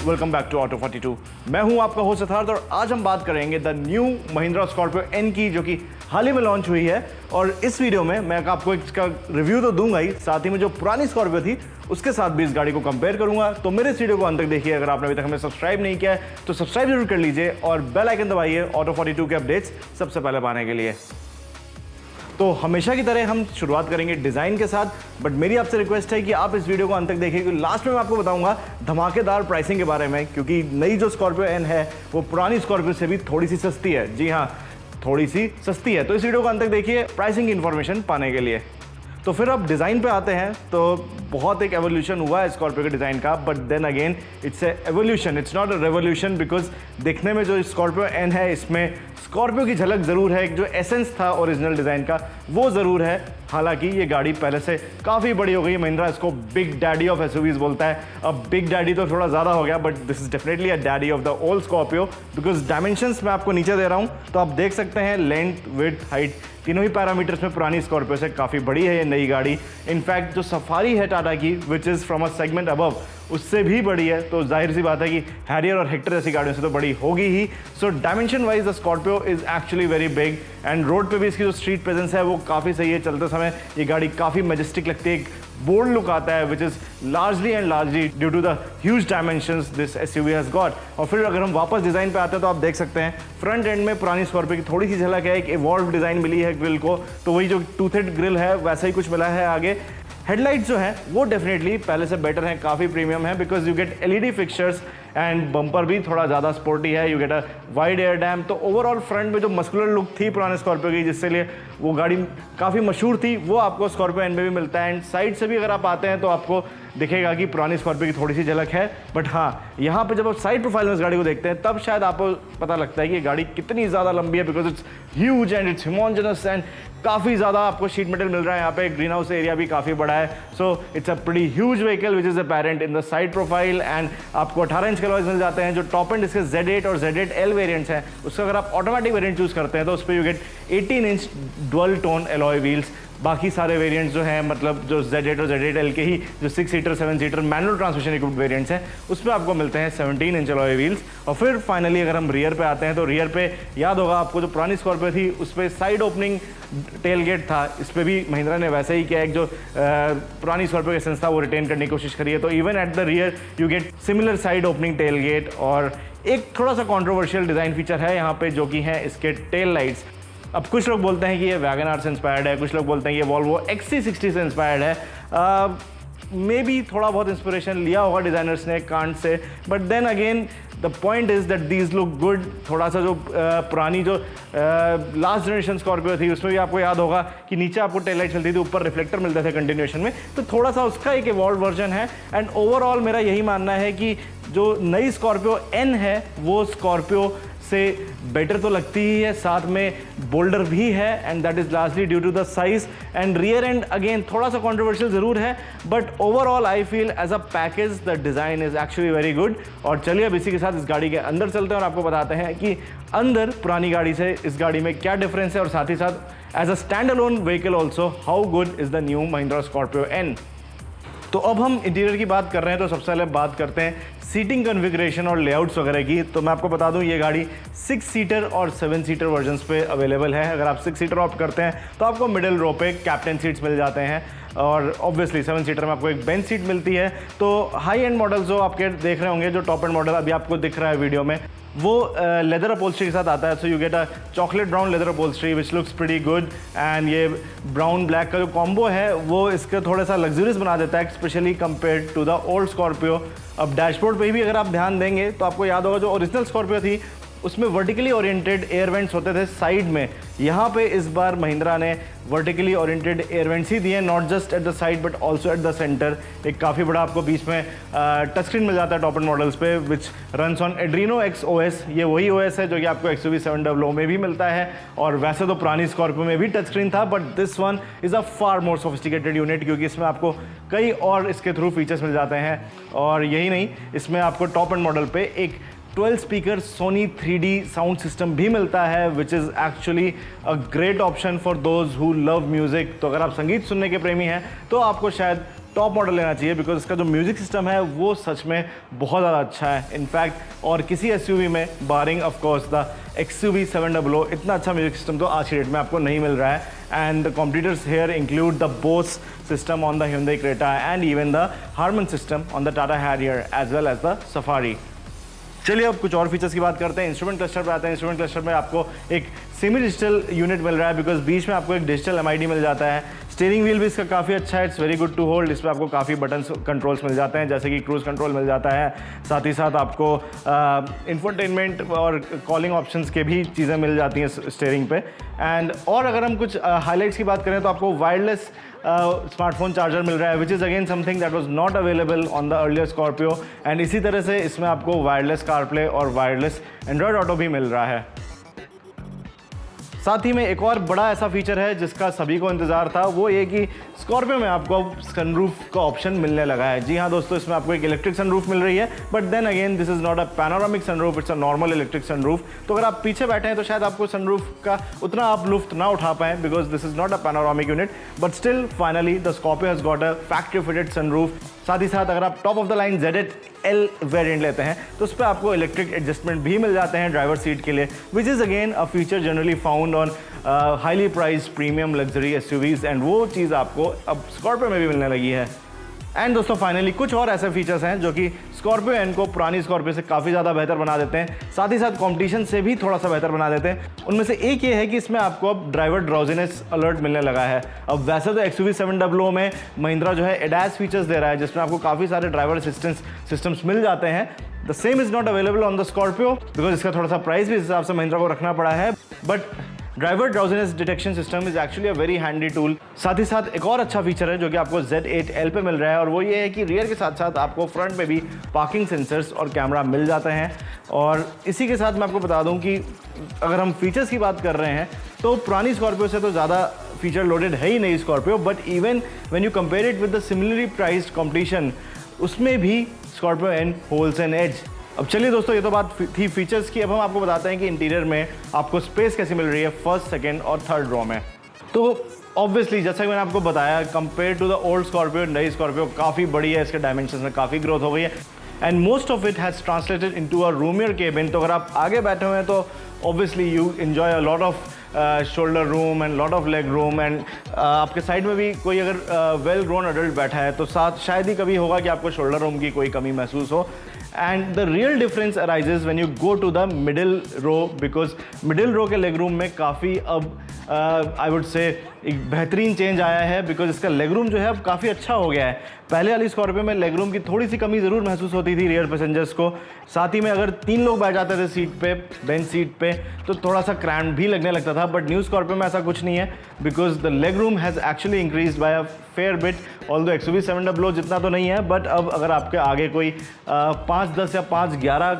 Welcome back to auto 42। मैं हूं आपका होस्ट सिद्धार्थ और आज हम बात करेंगे the new Mahindra Scorpio N की, जो कि हाल ही में लॉन्च हुई है। और इस वीडियो में मैं आपको इसका रिव्यू तो दूंगा ही, साथ ही में जो पुरानी स्कॉर्पियो थी उसके साथ भी इस गाड़ी को कंपेयर करूंगा। तो मेरे इस वीडियो को अंत तक देखिए। अगर आपने अभी तक हमें सब्सक्राइब नहीं किया है तो सब्सक्राइब जरूर कर लीजिए और बेल आइकन दबाइए ऑटो 42 के अपडेट्स सबसे पहले पाने के लिए। तो हमेशा की तरह हम शुरुआत करेंगे डिज़ाइन के साथ, बट मेरी आपसे रिक्वेस्ट है कि आप इस वीडियो को अंत तक देखिए, क्योंकि लास्ट में मैं आपको बताऊंगा धमाकेदार प्राइसिंग के बारे में, क्योंकि नई जो स्कॉर्पियो एन है वो पुरानी स्कॉर्पियो से भी थोड़ी सी सस्ती है। जी हाँ, थोड़ी सी सस्ती है। तो इस वीडियो को अंत तक देखिए प्राइसिंग की इन्फॉर्मेशन पाने के लिए। तो फिर अब डिज़ाइन पे आते हैं। तो बहुत एक एवोल्यूशन हुआ है स्कॉर्पियो के डिज़ाइन का, but then again it's a evolution, it's not a revolution, because देखने में जो स्कॉर्पियो एन है इसमें स्कॉर्पियो की झलक ज़रूर है। एक जो एसेंस था ओरिजिनल डिज़ाइन का वो ज़रूर है। हालांकि ये गाड़ी पहले से काफ़ी बड़ी हो गई है। महिंद्रा इसको बिग डैडी ऑफ एसयूवीज बोलता है। अब बिग डैडी तो थोड़ा ज़्यादा हो गया, but this is definitely a daddy of the old Scorpio, because dimensions मैं आपको नीचे दे रहा हूँ तो आप देख सकते हैं लेंथ, विड्थ, हाइट तीनों ही पैरामीटर्स में पुरानी स्कॉर्पियो से काफ़ी बड़ी है ये नई गाड़ी। इनफैक्ट जो सफारी है टाटा की, which is from a segment above, उससे भी बड़ी है। तो जाहिर सी बात है कि हैरियर और हेक्टर जैसी गाड़ियों से तो बड़ी होगी ही। So dimension wise the Scorpio is actually very big and road पे भी इसकी जो स्ट्रीट प्रेजेंस है वो काफ़ी सही है। चलते समय ये गाड़ी काफ़ी मैजेस्टिक लगती है, एक बोल्ड लुक आता है, which is largely due to the huge dimensions this SUV has got. और फिर अगर हम वापस डिज़ाइन पे आते हैं तो आप देख सकते हैं फ्रंट एंड में पुरानी स्कॉर्पियो की थोड़ी सी झलक है। एक इवॉल्व डिज़ाइन मिली है ग्रिल को, तो वही जो टूथेड ग्रिल है वैसा ही कुछ मिला है आगे। हेडलाइट्स जो हैं वो डेफिनेटली पहले से बेटर हैं, काफ़ी प्रीमियम है, because you get LED fixtures and bumper भी थोड़ा ज़्यादा स्पोर्टी है। You get a wide air dam. तो ओवरऑल फ्रंट में जो मस्कुलर लुक थी पुराने स्कॉर्पियो की, जिससे लिए वो गाड़ी काफ़ी मशहूर थी, वो आपको स्कॉर्पियो एन में भी मिलता है। एंड साइड से भी अगर आप आते हैं तो आपको दिखेगा कि पुरानी स्कॉर्पियो की थोड़ी सी झलक है। बट हाँ, यहाँ पे जब आप साइड प्रोफाइल में इस गाड़ी को देखते हैं तब शायद आपको पता लगता है कि ये गाड़ी कितनी ज़्यादा लंबी है, because it's huge and it's humongous and काफ़ी ज़्यादा आपको शीट मेटल मिल रहा है। यहाँ पे ग्रीन हाउस एरिया भी काफ़ी बड़ा है। So it's a pretty huge vehicle which is apparent in the side profile. And आपको 18 इंच के अलॉयज मिल जाते हैं। जो टॉप एंड इसके Z8 और Z8L वेरिएंट्स हैं, उसका अगर आप ऑटोमेटिक वेरिएंट चूज़ करते हैं तो उस पर you get 18 inch dual tone alloy wheels. बाकी सारे वेरिएंट्स जो हैं, मतलब जो Z8 और Z8L के ही जो 6 seater 7 seater manual transmission equipped variants हैं, उसमें आपको मिलते हैं 17 इंच अलॉय व्हील्स। और फिर फाइनली अगर हम रियर पे आते हैं तो रियर पे याद होगा आपको जो पुरानी स्कॉर्पियो थी उस पर साइड ओपनिंग टेल गेट था। इस पर भी महिंद्रा ने वैसे ही किया, एक जो पुरानी स्कॉर्पियो का एसेंस था वो रिटेन करने की कोशिश करी है। तो even at the rear you get similar side opening tail gate. और एक थोड़ा सा कॉन्ट्रोवर्शियल डिज़ाइन फीचर है यहाँ पे, जो कि है इसके टेल लाइट्स। अब कुछ लोग बोलते हैं कि ये वैगनआर से इंस्पायर्ड है, कुछ लोग बोलते हैं ये वॉल्वो XC60 से इंस्पायर्ड है। मे बी थोड़ा बहुत इंस्पिरेशन लिया होगा डिज़ाइनर्स ने कांट से, but then again the point is that these look good. थोड़ा सा जो पुरानी जो लास्ट जनरेशन स्कॉर्पियो थी उसमें भी आपको याद होगा कि नीचे आपको टेल लाइट चलती थी, ऊपर रिफ्लेक्टर मिलते थे कंटिन्यूएशन में। तो थोड़ा सा उसका एक इवॉल्व वर्जन है। एंड ओवरऑल मेरा यही मानना है कि जो नई स्कॉर्पियो एन है वो स्कॉर्पियो से बेटर तो लगती ही है, साथ में बोल्डर भी है, and that is largely due to the size. And rear end again थोड़ा सा कंट्रोवर्शियल जरूर है, but overall I feel as a package the design is actually very good. और चलिए अब इसी के साथ इस गाड़ी के अंदर चलते हैं और आपको बताते हैं कि अंदर पुरानी गाड़ी से इस गाड़ी में क्या डिफरेंस है, और साथ ही साथ as a stand alone vehicle also how good is the new Mahindra Scorpio N. तो अब हम इंटीरियर की बात कर रहे हैं तो सबसे पहले बात करते हैं सीटिंग कॉन्फ़िगरेशन और लेआउट्स वगैरह की। तो मैं आपको बता दूं ये गाड़ी 6 सीटर और 7 सीटर वर्जन्स पे अवेलेबल है। अगर आप 6 सीटर ऑप्ट करते हैं तो आपको मिडिल रो पे कैप्टन सीट्स मिल जाते हैं, और ऑब्वियसली 7 सीटर में आपको एक बेंच सीट मिलती है। तो हाई एंड मॉडल जो आपके देख रहे होंगे, जो टॉप एंड मॉडल अभी आपको दिख रहा है वीडियो में, वो लेदर अपहोल्स्ट्री के साथ आता है। So you get a chocolate brown leather upholstery which looks pretty good. And ये ब्राउन ब्लैक का जो कॉम्बो है वो इसका थोड़ा सा लग्जरियस बना देता है, specially compared to the old Scorpio. अब डैशबोर्ड पे भी अगर आप ध्यान देंगे तो आपको याद होगा जो ओरिजिनल स्कॉर्पियो थी उसमें वर्टिकली ओरिएंटेड एयर वेंट्स होते थे साइड में। यहाँ पे इस बार महिंद्रा ने वर्टिकली ओरिएंटेड एयर वेंट्स ही दिए, not just at the side but also at the centre. एक काफ़ी बड़ा आपको बीच में टच स्क्रीन मिल जाता है टॉप एंड मॉडल्स पे, विच runs on Adreno X OS। ये वही OS है जो कि आपको XUV 700 में भी मिलता है। और वैसे तो पुरानी स्कॉर्पियो में भी टच स्क्रीन था, but this one is a far more sophisticated unit, क्योंकि इसमें आपको कई और इसके थ्रू फीचर्स मिल जाते हैं। और यही नहीं, इसमें आपको टॉप एंड मॉडल पे एक 12 speaker Soni 3D sound system भी मिलता है, which is actually a great option for those who love music. तो अगर आप संगीत सुनने के प्रेमी हैं तो आपको शायद टॉप मॉडल लेना चाहिए, बिकॉज इसका जो म्यूजिक सिस्टम है वो सच में बहुत ज़्यादा अच्छा है इनफैक्ट। और किसी एसयूवी में बारिंग ऑफ कोर्स द XUV 700 इतना अच्छा म्यूजिक सिस्टम तो आज की डेट में आपको नहीं मिल रहा है। And the competitors here include the Bose system on the Hyundai Creta and even the Harman system on the Tata Harrier as well as the Safari। चलिए अब कुछ और फीचर्स की बात करते हैं। इंस्ट्रूमेंट क्लस्टर पे आते हैं। इंस्ट्रूमेंट क्लस्टर में आपको एक सेमी डिजिटल यूनिट मिल रहा है, बिकॉज बीच में आपको एक डिजिटल MID मिल जाता है। स्टीयरिंग व्हील भी इसका काफ़ी अच्छा है, it's very good to hold. इस पर आपको काफ़ी बटन कंट्रोल्स मिल जाते हैं, जैसे कि क्रूज कंट्रोल मिल जाता है, साथ ही साथ आपको इंफोटेनमेंट और कॉलिंग ऑप्शंस के भी चीज़ें मिल जाती हैं स्टीयरिंग पे। एंड और अगर हम कुछ हाईलाइट्स की बात करें तो आपको वायरलेस स्मार्टफोन चार्जर मिल रहा है, which is again something that was not available on the earlier Scorpio. And इसी तरह से इसमें आपको वायरलेस कारप्ले और वायरलेस एंड्रॉयड ऑटो भी मिल रहा है। साथ ही में एक और बड़ा ऐसा फीचर है जिसका सभी को इंतजार था, वो ये कि स्कॉर्पियो में आपको सनरूफ का ऑप्शन मिलने लगा है। जी हाँ दोस्तों, इसमें आपको एक इलेक्ट्रिक सनरूफ मिल रही है, but then again this is not a panoramic sunroof, it's a normal electric sunroof. तो अगर आप पीछे बैठे हैं तो शायद आपको सनरूफ का उतना आप लुफ्त ना उठा पाएं, because this is not a panoramic unit, but still finally the Scorpio has got a factory fitted sunroof. साथ ही साथ अगर आप top of the line ZL variant लेते हैं तो उस पर आपको इलेक्ट्रिक एडजस्टमेंट भी मिल जाते हैं ड्राइवर सीट के लिए, which is again a feature generally found on highly priced premium luxury SUVs, and वो चीज़ आपको अब स्कॉर्पियो में भी मिलने लगी है। एंड दोस्तों फाइनली कुछ और ऐसे फीचर्स हैं जो कि स्कॉर्पियो एन को पुरानी स्कॉर्पियो से काफ़ी ज़्यादा बेहतर बना देते हैं, साथ ही साथ कंपटीशन से भी थोड़ा सा बेहतर बना देते हैं। उनमें से एक ये है कि इसमें आपको अब ड्राइवर ड्राउजीनेस अलर्ट मिलने लगा है। अब वैसे तो XUV 700 में महिंद्रा जो है ADAS फीचर्स दे रहा है, जिसमें आपको काफ़ी सारे ड्राइवर असिस्टेंस सिस्टम्स मिल जाते हैं। The same is not available on the Scorpio, because इसका थोड़ा सा प्राइस भी इस हिसाब से महिंद्रा को रखना पड़ा है, but driver drowsiness detection system is actually a very handy tool. साथ ही साथ एक और अच्छा फीचर है जो कि आपको Z8L पे मिल रहा है, और वो ये है कि रियर के साथ साथ आपको फ्रंट में भी पार्किंग सेंसर्स और कैमरा मिल जाते हैं। और इसी के साथ मैं आपको बता दूं कि अगर हम फीचर्स की बात कर रहे हैं तो पुरानी स्कॉर्पियो से तो ज़्यादा फीचर लोडेड है ही नहीं Scorpio, but even when you compare it with the similarly priced competition, उसमें भी Scorpio N holds an edge. अब चलिए दोस्तों, ये तो बात थी फीचर्स की। अब हम आपको बताते हैं कि इंटीरियर में आपको स्पेस कैसी मिल रही है फर्स्ट, सेकंड और थर्ड रो में। तो ऑब्वियसली जैसा कि मैंने आपको बताया, compare to the old Scorpio, नई स्कॉर्पियो काफ़ी बड़ी है, इसके डायमेंशंस में काफ़ी ग्रोथ हो गई है, and most of it has translated into a roomier cabin. तो अगर आप आगे बैठे हुए हैं तो obviously you enjoy a lot of shoulder room and lot of leg room, and आपके साइड में भी कोई अगर वेल ग्रोन अडल्ट बैठा है तो साथ शायद ही कभी होगा कि आपको शोल्डर रूम की कोई कमी महसूस हो। And the real difference arises when you go to the middle row, because middle row के लेग रूम में काफ़ी अब आई वुड से एक बेहतरीन चेंज आया है, बिकॉज इसका लेग रूम जो है अब काफ़ी अच्छा हो गया है। पहले वाली स्कॉर्पियो में लेग रूम की थोड़ी सी कमी ज़रूर महसूस होती थी रियर पैसेंजर्स को। साथ ही में अगर 3 लोग बैठ जाते थे सीट पे, बेंच सीट पे, तो थोड़ा सा क्रैम्ड भी लगने लगता था, बट न्यू स्कॉर्पियो में ऐसा कुछ नहीं है, because the leg room has actually increase by a fair bit. Although XUV 700 जितना तो नहीं है, बट अब अगर आपके आगे कोई 5-10 या 5-11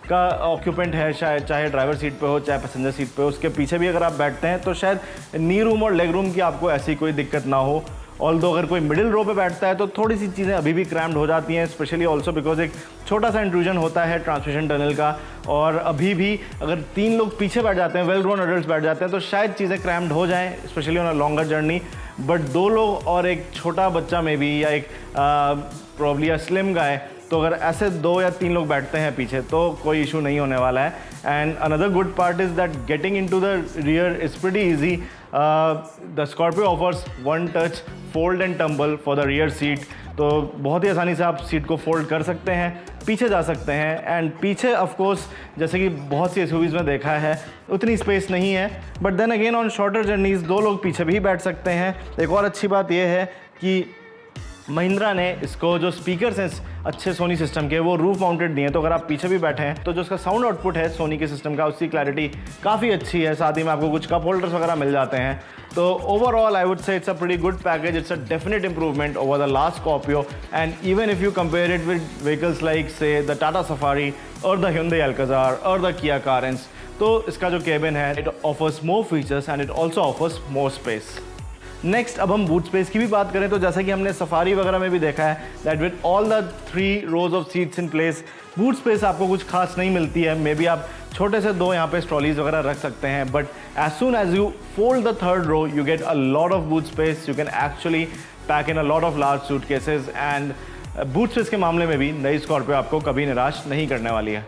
का ऑक्यूपेंट है, शायद चाहे ड्राइवर सीट पे हो चाहे पैसेंजर सीट पे हो, उसके पीछे भी अगर आप बैठते हैं तो शायद नी रूम और लेग रूम की आपको ऐसी कोई दिक्कत ना हो। ऑल्दो अगर कोई मिडिल रो पे बैठता है तो थोड़ी सी चीज़ें अभी भी क्रैम्ड हो जाती हैं, स्पेशली ऑल्सो बिकॉज एक छोटा सा इंट्रूजन होता है ट्रांसमिशन टनल का, और अभी भी अगर 3 लोग पीछे बैठ जाते हैं, वेल ग्रोन एडल्ट्स बैठ जाते हैं, तो शायद चीज़ें क्रैम्ड हो जाएं, specially on a longer journey. But 2 लोग और एक छोटा बच्चा में भी, या एक प्रॉब्ली स्लिम गाय, तो अगर ऐसे 2 या 3 लोग बैठते हैं पीछे तो कोई इशू नहीं होने वाला है। And another good part is that getting into the rear is pretty easy. The Scorpio offers 1 touch fold and tumble for the rear seat, तो बहुत ही आसानी से आप सीट को फोल्ड कर सकते हैं, पीछे जा सकते हैं। एंड पीछे ऑफ कोर्स जैसे कि बहुत सी SUVs में देखा है उतनी स्पेस नहीं है, but then again on shorter journeys 2 लोग पीछे भी बैठ सकते हैं। एक और अच्छी बात यह है कि महिंद्रा ने इसको जो स्पीकर्स हैं अच्छे सोनी सिस्टम के, वो रूफ माउंटेड नहीं है, तो अगर आप पीछे भी बैठे हैं तो जो उसका साउंड आउटपुट है सोनी के सिस्टम का, उसकी क्लैरिटी काफ़ी अच्छी है। साथ ही में आपको कुछ कप होल्डर्स वगैरह मिल जाते हैं। तो ओवरऑल आई वुड से it's a pretty good package, it's a definite improvement over the last Scorpio, and even if you compare it with vehicles like से द टाटा सफारी और द Hyundai Alcazar और the Kia Carens, तो इसका जो cabin है it offers more features and it also offers more space. Next अब हम boot space की भी बात करें तो जैसा कि हमने सफारी वगैरह में भी देखा है that with all the 3 rows of seats in place boot space आपको कुछ खास नहीं मिलती है। मे बी आप छोटे से 2 यहाँ पे ट्रॉलीज वगैरह रख सकते हैं, but as soon as you fold the 3rd row you get a lot of boot space. You can actually pack in a lot of large suitcases and boot space के मामले में भी नई स्कॉर्पियो आपको कभी निराश नहीं करने वाली है।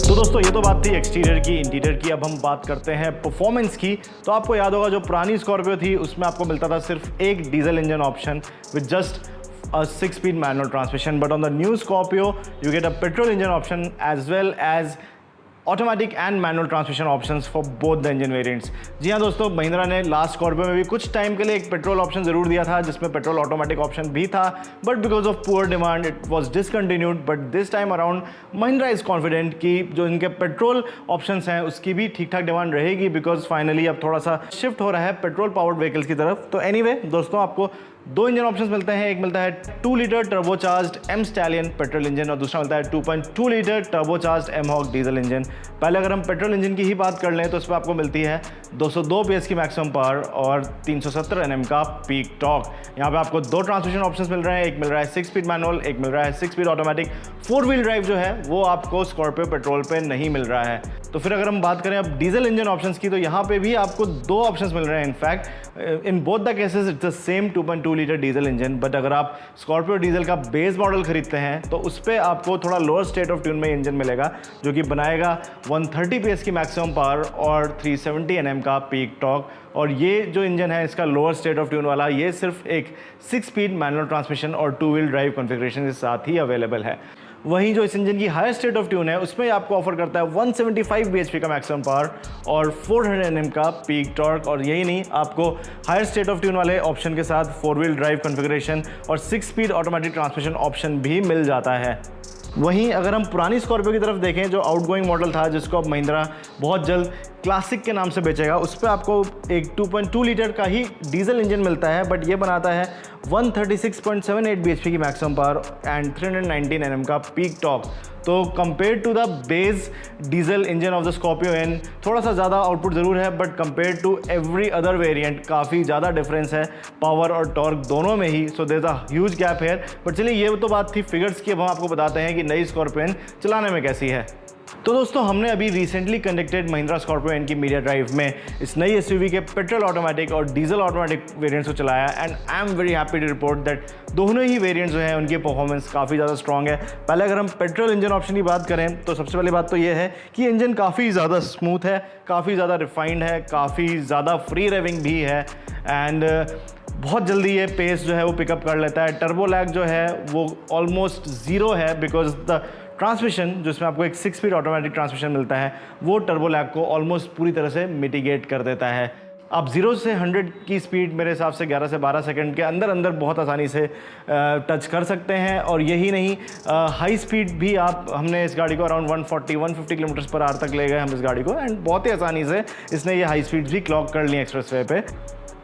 दोस्तों ये तो बात थी एक्सटीरियर की, इंटीरियर की। अब हम बात करते हैं परफॉर्मेंस की। तो आपको याद होगा जो पुरानी स्कॉर्पियो थी उसमें आपको मिलता था सिर्फ एक diesel engine option with just a 6-speed manual transmission, but on the new Scorpio you get a petrol engine option as well as automatic and manual transmission options for both the engine variants. जी हाँ दोस्तों, महिंद्रा ने last Scorpio में भी कुछ time के लिए एक पेट्रोल ऑप्शन ज़रूर दिया था जिसमें पेट्रोल ऑटोमेटिक ऑप्शन भी था, but because of poor demand it was discontinued. But this time around Mahindra is confident कि जो इनके पेट्रोल ऑप्शंस हैं उसकी भी ठीक ठाक डिमांड रहेगी, बिकॉज फाइनली अब थोड़ा सा शिफ्ट हो रहा है पेट्रोल पावर्ड व्हीकल्स की तरफ। तो एनीवे दोस्तों, आपको 2 इंजन ऑप्शंस मिलते हैं। एक मिलता है 2 litre turbocharged M Stallion petrol engine और दूसरा मिलता है 2.2 litre turbocharged M Hawk diesel engine. पहले अगर हम पेट्रोल इंजन की ही बात कर लें तो इसमें आपको मिलती है 202 PS की मैक्सिमम पावर और 370 Nm का पीक टॉर्क। यहाँ पे आपको 2 ट्रांसमिशन ऑप्शंस मिल रहे हैं, एक मिल रहा है 6-speed मैनुअल, एक मिल रहा है 6-speed ऑटोमेटिक। 4-wheel ड्राइव जो है वो आपको स्कॉर्पियो पेट्रोल पे नहीं मिल रहा है। तो फिर अगर हम बात करें अब डीजल इंजन ऑप्शंस की तो यहाँ पे भी आपको 2 ऑप्शंस मिल रहे हैं। In fact in both the cases it's the same 2.2 litre diesel engine, but अगर आप स्कॉर्पियो डीजल का बेस मॉडल खरीदते हैं तो उस पर आपको थोड़ा लोअर स्टेट ऑफ ट्यून में इंजन मिलेगा जो कि बनाएगा 130 PS की मैक्सिमम पावर और 370 Nm का पीक टॉर्क। और ये जो इंजन है इसका लोअर स्टेट ऑफ ट्यून वाला, ये सिर्फ एक 6-speed मैनुअल ट्रांसमिशन और 2-wheel ड्राइव कॉन्फ़िगरेशन के साथ ही अवेलेबल है। वहीं जो इस इंजन की हायर स्टेट ऑफ ट्यून है उसमें आपको ऑफर करता है 175 bhp का मैक्सिमम पावर और 400 Nm का पीक टॉर्क। और यही नहीं, आपको हायर स्टेट ऑफ ट्यून वाले ऑप्शन के साथ 4-wheel ड्राइव कॉन्फ़िगरेशन और 6-speed ऑटोमेटिक ट्रांसमिशन ऑप्शन भी मिल जाता है। वहीं अगर हम पुरानी स्कॉर्पियो की तरफ देखें जो आउटगोइंग मॉडल था जिसको अब महिंद्रा बहुत जल्द क्लासिक के नाम से बेचेगा, उस पर आपको एक 2.2 लीटर का ही डीजल इंजन मिलता है, बट ये बनाता है 136.78 bhp की मैक्सिमम पावर एंड 319 Nm का पीक टॉर्क। तो compare to the base diesel engine of the Scorpio N थोड़ा सा ज़्यादा आउटपुट ज़रूर है, but compare to every other variant काफ़ी ज़्यादा डिफरेंस है पावर और टॉर्क दोनों में ही। So there is a huge gap here. But चलिए, ये तो बात थी फिगर्स की। अब हम आपको बताते हैं कि नई स्कॉर्पियो एन चलाने में कैसी है। तो दोस्तों, हमने अभी recently conducted Mahindra Scorpio N की मीडिया ड्राइव में इस नई एसयूवी के पेट्रोल ऑटोमेटिक और डीजल ऑटोमेटिक वेरिएंट्स को चलाया and I am very happy to report that दोनों ही वेरिएंट्स जो हैं उनकी परफॉर्मेंस काफ़ी ज़्यादा स्ट्रॉन्ग है। पहले अगर हम पेट्रोल इंजन ऑप्शन की बात करें तो सबसे पहली बात तो ये है कि इंजन काफ़ी ज़्यादा स्मूथ है, काफ़ी ज़्यादा रिफाइंड है, काफ़ी ज़्यादा फ्री रेविंग भी है एंड बहुत जल्दी ये पेस जो है वो पिकअप कर लेता है। टर्बो लैग जो है वो ऑलमोस्ट ज़ीरो है बिकॉज द ट्रांसमिशन जिसमें आपको एक 6-speed ऑटोमेटिक ट्रांसमिशन मिलता है वो टर्बो लैग को ऑलमोस्ट पूरी तरह से मिटिगेट कर देता है। आप 0 से 100 की स्पीड मेरे हिसाब से 11 से 12 सेकंड के अंदर अंदर बहुत आसानी से टच कर सकते हैं। और यही नहीं, हाई स्पीड भी हमने इस गाड़ी को अराउंड 140-150 किलोमीटर पर आवर तक ले गए हम इस गाड़ी को एंड बहुत ही आसानी से इसने ये हाई स्पीड भी क्लॉक कर ली एक्सप्रेसवे पे।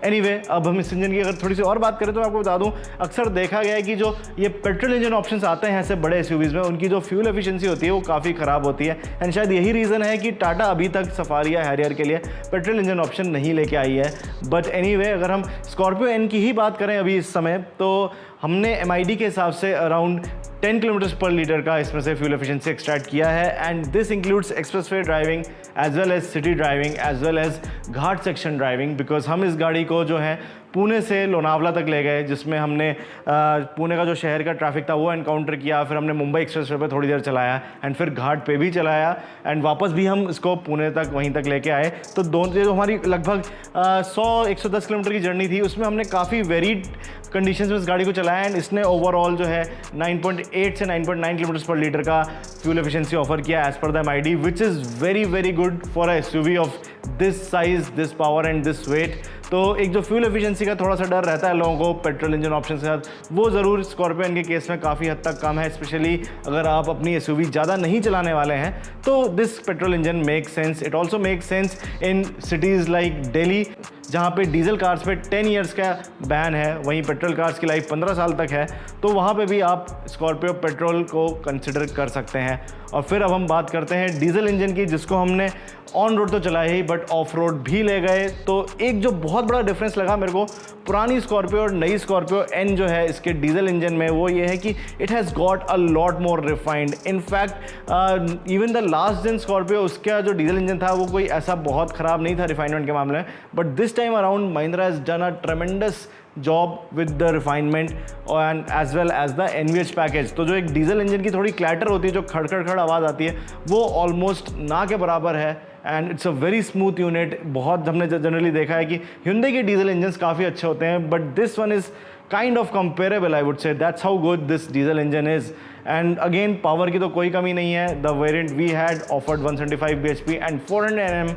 एनीवे, अब हम इस इंजन की अगर थोड़ी सी और बात करें तो मैं आपको बता दूं, अक्सर देखा गया है कि जो ये पेट्रोल इंजन ऑप्शंस आते हैं ऐसे बड़े एसयूवीज़ में, उनकी जो फ्यूल एफिशिएंसी होती है वो काफ़ी ख़राब होती है एंड शायद यही रीज़न है कि टाटा अभी तक सफारी या हैरियर के लिए पेट्रोल इंजन ऑप्शन नहीं लेके आई है। बट एनीवे, अगर हम स्कॉर्पियो एन की ही बात करें अभी इस समय, तो हमने MID के हिसाब से अराउंड 10 किलोमीटर पर लीटर का इसमें से फ्यूल एफिशिएंसी एक्सट्रैक्ट किया है and this includes expressway driving as well as city driving as well as ghat section driving. Because हम इस गाड़ी को जो है पुणे से लोनावला तक ले गए जिसमें हमने पुणे का जो शहर का ट्रैफिक था वो एनकाउंटर किया, फिर हमने मुंबई एक्सप्रेसवे पे थोड़ी देर चलाया एंड फिर घाट पे भी चलाया एंड वापस भी हम इसको पुणे तक वहीं तक लेके आए। तो दोनों जो हमारी लगभग 100-110 किलोमीटर की जर्नी थी उसमें हमने काफ़ी वेरीड कंडीशंस में इस गाड़ी को चलाया एंड इसने ओवरऑल जो है 9.8 से 9.9 किलोमीटर पर लीटर का फ्यूल एफिशिएंसी ऑफर किया as per the MID, which is very very good for a SUV of this size, this power and this weight. तो एक जो फ्यूल एफिशिएंसी का थोड़ा सा डर रहता है लोगों को पेट्रोल इंजन ऑप्शन के साथ, वो ज़रूर स्कॉर्पियो के केस में काफ़ी हद तक कम है, स्पेशली अगर आप अपनी एसयूवी ज़्यादा नहीं चलाने वाले हैं तो this petrol engine make sense. It also make sense in cities like Delhi जहाँ पे डीजल कार्स पे 10 इयर्स का बैन है, वहीं पेट्रोल कार्स की लाइफ 15 साल तक है, तो वहाँ पे भी आप स्कॉर्पियो पेट्रोल को कंसिडर कर सकते हैं। और फिर अब हम बात करते हैं डीजल इंजन की, जिसको हमने ऑन रोड तो चलाया ही बट ऑफ रोड भी ले गए। तो एक जो बहुत बड़ा डिफरेंस लगा मेरे को पुरानी स्कॉर्पियो और नई स्कॉर्पियो एन जो है इसके डीजल इंजन में, वो ये है कि it has got a lot more refined. In fact even the last gen Scorpio, उसका जो डीजल इंजन था वो कोई ऐसा बहुत ख़राब नहीं था रिफाइनमेंट के मामले में, but this time around Mahindra has done a tremendous job with the refinement and as well as the NVH package. तो जो एक डीजल इंजन की थोड़ी क्लैटर होती है, जो खड़ आवाज़ आती है, वो ऑलमोस्ट ना के बराबर है and it's a very smooth unit. बहुत हमने जनरली देखा है कि Hyundai के डीजल इंजन्स काफ़ी अच्छे होते हैं, but this one is kind of comparable, I would say. That's how good this diesel engine is. And again power की तो कोई कमी नहीं है। The variant we had offered 175 bhp and 400 Nm,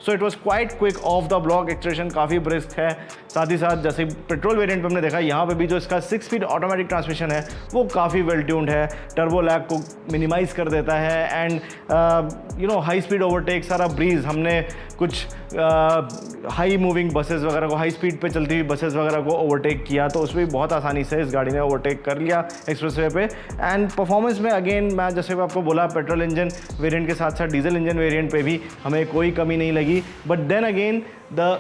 so it was quite quick off the block. एक्सट्रेशन काफ़ी brisk है। साथ ही साथ जैसे पेट्रोल वेरिएंट पे हमने देखा, यहाँ पे भी जो इसका 6 स्पीड ऑटोमेटिक ट्रांसमिशन है वो काफ़ी वेल ट्यून्ड है, टर्बो लैग को मिनिमाइज़ कर देता है एंड हाई स्पीड ओवरटेक, सारा ब्रीज। हमने कुछ हाई मूविंग बसेस वगैरह को, हाई स्पीड पे चलती हुई बसेस वगैरह को ओवरटेक किया, तो उसमें भी बहुत आसानी से इस गाड़ी ने ओवरटेक कर लिया एक्सप्रेसवे पे। एंड परफॉर्मेंस में अगेन मैं जैसे आपको बोला, पेट्रोल इंजन वेरिएंट के साथ साथ डीजल इंजन वेरिएंट पे भी हमें कोई कमी नहीं लगी। But then again the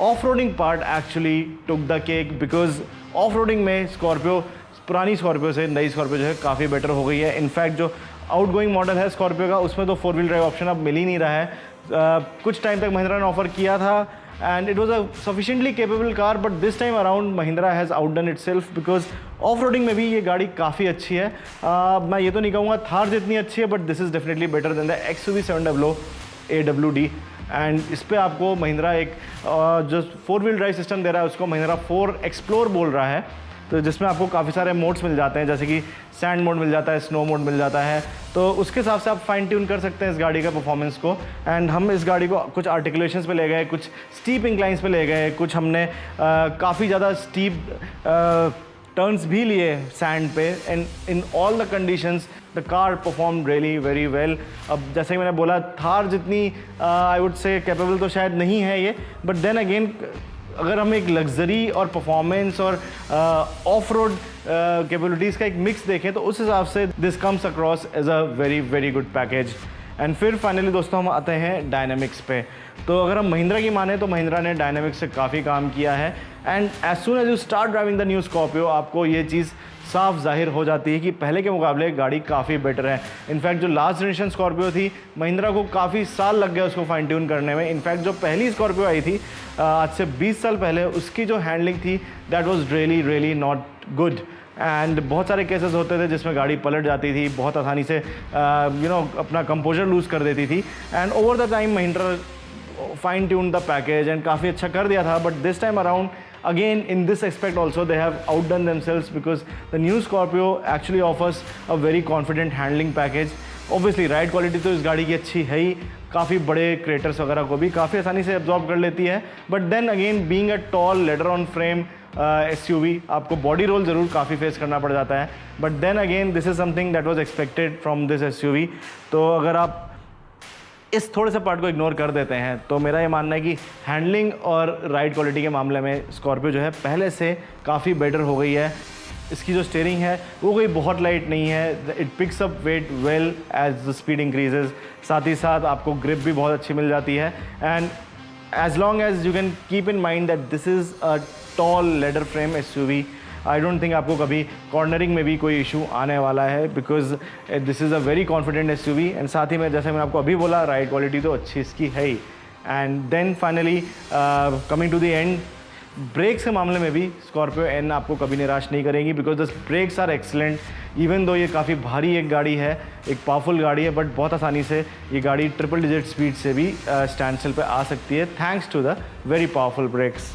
off-roading part actually took the cake, because off-roading में स्कॉर्पियो पुरानी स्कॉर्पियो से नई स्कॉर्पियो जो है काफ़ी बेटर हो गई है। इनफैक्ट जो आउटगोइंग मॉडल है स्कॉर्पियो का, उसमें तो 4 व्हील ड्राइव ऑप्शन अब मिल ही नहीं रहा है। कुछ टाइम तक महिंद्रा ने ऑफर किया था and it was a sufficiently capable car, but this time around Mahindra has outdone itself, because off-roading में भी ये गाड़ी काफ़ी अच्छी है। मैं ये तो नहीं कहूँगा थार जितनी अच्छी है, but this is definitely better than the XUV 700 AWD। And इस पर आपको महिंद्रा एक जो 4 व्हील ड्राइव सिस्टम दे रहा है, उसको महिंद्रा 4 एक्सप्लोर बोल रहा है, तो जिसमें आपको काफ़ी सारे मोड्स मिल जाते हैं, जैसे कि सैंड मोड मिल जाता है, स्नो मोड मिल जाता है, तो उसके हिसाब से आप फाइन ट्यून कर सकते हैं इस गाड़ी का परफॉर्मेंस को। एंड हम इस गाड़ी को कुछ आर्टिकुलेशंस पे ले गए, कुछ स्टीप इंक्लाइंस पे ले गए, कुछ हमने काफ़ी ज़्यादा स्टीप टर्न्स भी लिए सैंड पे, and in all the conditions the car perform really very well. अब जैसे कि मैंने बोला, थार जितनी आई वुड से कैपेबल तो शायद नहीं है ये, बट देन अगेन अगर हम एक लग्जरी और परफॉर्मेंस और ऑफ रोड कैपेबिलिटीज़ का एक मिक्स देखें, तो उस हिसाब से this comes across as a very very good package. And फिर फाइनली दोस्तों हम आते हैं डायनामिक्स पे। तो अगर हम महिंद्रा की माने तो महिंद्रा ने डायनामिक्स से काफ़ी काम किया है, and as soon as you start driving the new Scorpio, आपको ये चीज़ साफ जाहिर हो जाती है कि पहले के मुकाबले गाड़ी काफ़ी बेटर है। इनफैक्ट जो लास्ट जनरेशन स्कॉर्पियो थी, महिंद्रा को काफ़ी साल लग गए उसको फाइन ट्यून करने में। इनफैक्ट जो पहली स्कॉर्पियो आई थी आज से 20 साल पहले, उसकी जो हैंडलिंग थी that was really really not good, and बहुत सारे केसेस होते थे जिसमें गाड़ी पलट जाती थी, बहुत आसानी से अपना कंपोजर लूज़ कर देती थी। And over the time Mahindra fine tune the package and काफ़ी अच्छा कर दिया था, but this time around again in this aspect also they have outdone themselves, because the new Scorpio actually offers a very confident handling package. Obviously ride quality तो इस गाड़ी की अच्छी है ही, काफ़ी बड़े क्रेटर्स वगैरह को भी काफ़ी आसानी से एब्जॉर्ब कर लेती है, but then again being a tall ladder on frame SUV, आपको बॉडी रोल ज़रूर काफ़ी फेस करना पड़ जाता है, but then again this is something that was expected from this SUV। तो अगर आप इस थोड़े से पार्ट को इग्नोर कर देते हैं, तो मेरा ये मानना है कि हैंडलिंग और राइड क्वालिटी के मामले में स्कॉर्पियो जो है पहले से काफ़ी बेटर हो गई है। इसकी जो स्टीयरिंग है वो कोई बहुत लाइट नहीं है, it picks up weight well as the speed increases. साथ ही साथ आपको ग्रिप भी बहुत अच्छी मिल जाती है, and as long as you can keep in mind that this is a tall ladder frame SUV, I don't think आपको कभी कॉर्नरिंग में भी कोई इशू आने वाला है, because this is a very confident SUV। And साथ ही में जैसे मैंने आपको अभी बोला, राइड क्वालिटी तो अच्छी इसकी है ही। And then finally coming to the end, brakes के मामले में भी स्कॉर्पियो एन आपको कभी निराश नहीं करेगी, because the brakes are excellent. Even though ये काफ़ी भारी एक गाड़ी है, एक पावरफुल गाड़ी है, बट बहुत आसानी से ये गाड़ी ट्रिपल डिजिट स्पीड से भी स्टैंड स्टिल पे आ सकती है, thanks to the very powerful brakes.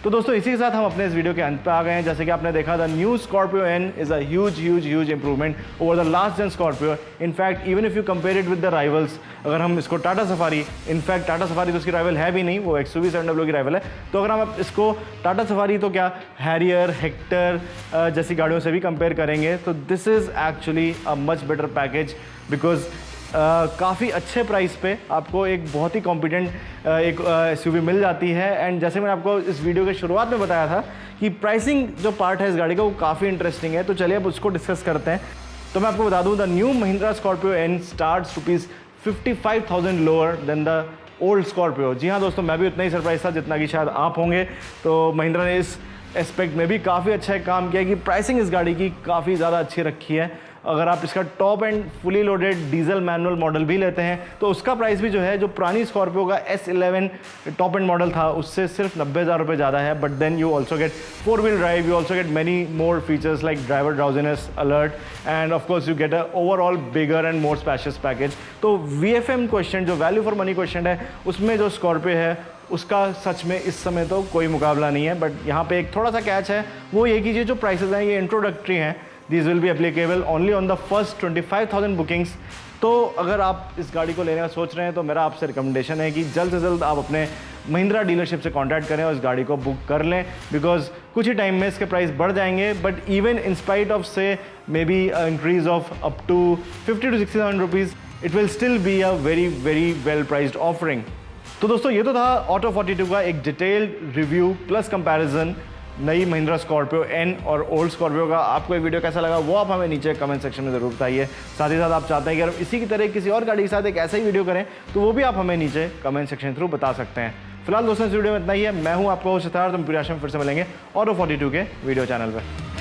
तो दोस्तों इसी के साथ हम अपने इस वीडियो के अंत पे आ गए हैं। जैसे कि आपने देखा, the new Scorpio N is a huge improvement over the last gen Scorpio. In fact even if you compare it with the rivals, अगर हम इसको Tata Safari, in fact Tata Safari तो उसकी राइवल है भी नहीं, वो XUV 700 की राइवल है, तो अगर हम इसको टाटा सफारी तो क्या हैरियर, हेक्टर जैसी गाड़ियों से भी कंपेयर करेंगे, तो this is actually a much better package, because काफ़ी अच्छे प्राइस पे आपको एक बहुत ही कॉम्पिटेंट एक SUV मिल जाती है। एंड जैसे मैंने आपको इस वीडियो के शुरुआत में बताया था कि प्राइसिंग जो पार्ट है इस गाड़ी का वो काफ़ी इंटरेस्टिंग है, तो चलिए अब उसको डिस्कस करते हैं। तो मैं आपको बता दूं, the new Mahindra Scorpio N starts ₹55,000 lower than the old Scorpio. जी हाँ दोस्तों, मैं भी उतना ही सरप्राइज था जितना कि शायद आप होंगे। तो महिंद्रा ने इस एस्पेक्ट में भी काफ़ी अच्छा काम किया कि प्राइसिंग इस गाड़ी की काफ़ी ज़्यादा अच्छी रखी है। अगर आप इसका top and fully loaded diesel manual model भी लेते हैं तो उसका प्राइस भी जो है, जो पुरानी स्कॉर्पियो का S11 टॉप एंड मॉडल था उससे सिर्फ 90,000 रुपये ज़्यादा है। But then you also get 4-wheel drive, you also get many more features like driver drowsiness alert and of course you get a overall bigger and more spacious package. तो VFM question, जो value for money question है, उसमें जो Scorpio है उसका सच में इस समय तो कोई मुकाबला नहीं है। बट यहाँ पे एक थोड़ा सा कैच है, वो ये कि जो प्राइसेस हैं ये इंट्रोडक्टरी हैं। These will be applicable only on the first 25,000 bookings। तो अगर आप इस गाड़ी को लेने का सोच रहे हैं तो मेरा आपसे रिकमेंडेशन है कि जल्द से जल्द आप अपने महिंद्रा डीलरशिप से कांटेक्ट करें और इस गाड़ी को बुक कर लें, बिकॉज कुछ ही टाइम में इसके प्राइस बढ़ जाएंगे। But even in spite of say maybe increase of up to 50 to 60,000 rupees, it will still be a very very well priced offering. तो दोस्तों ये तो था ऑटो 42 का एक डिटेल्ड रिव्यू प्लस कंपैरिजन नई महिंद्रा स्कॉर्पियो एन और old Scorpio का। आपको ये वीडियो कैसा लगा वो आप हमें नीचे कमेंट सेक्शन में ज़रूर बताइए। साथ ही साथ आप चाहते हैं कि अगर इसी की तरह किसी और गाड़ी के साथ एक ऐसा ही वीडियो करें तो वो भी आप हमें नीचे कमेंट सेक्शन थ्रू बता सकते हैं। फिलहाल दोस्तों इस वीडियो में इतना ही है। मैं हूँ आपका होस्ट सिद्धार्थ, हम फिर से मिलेंगे ऑटो 42 के वीडियो चैनल पर।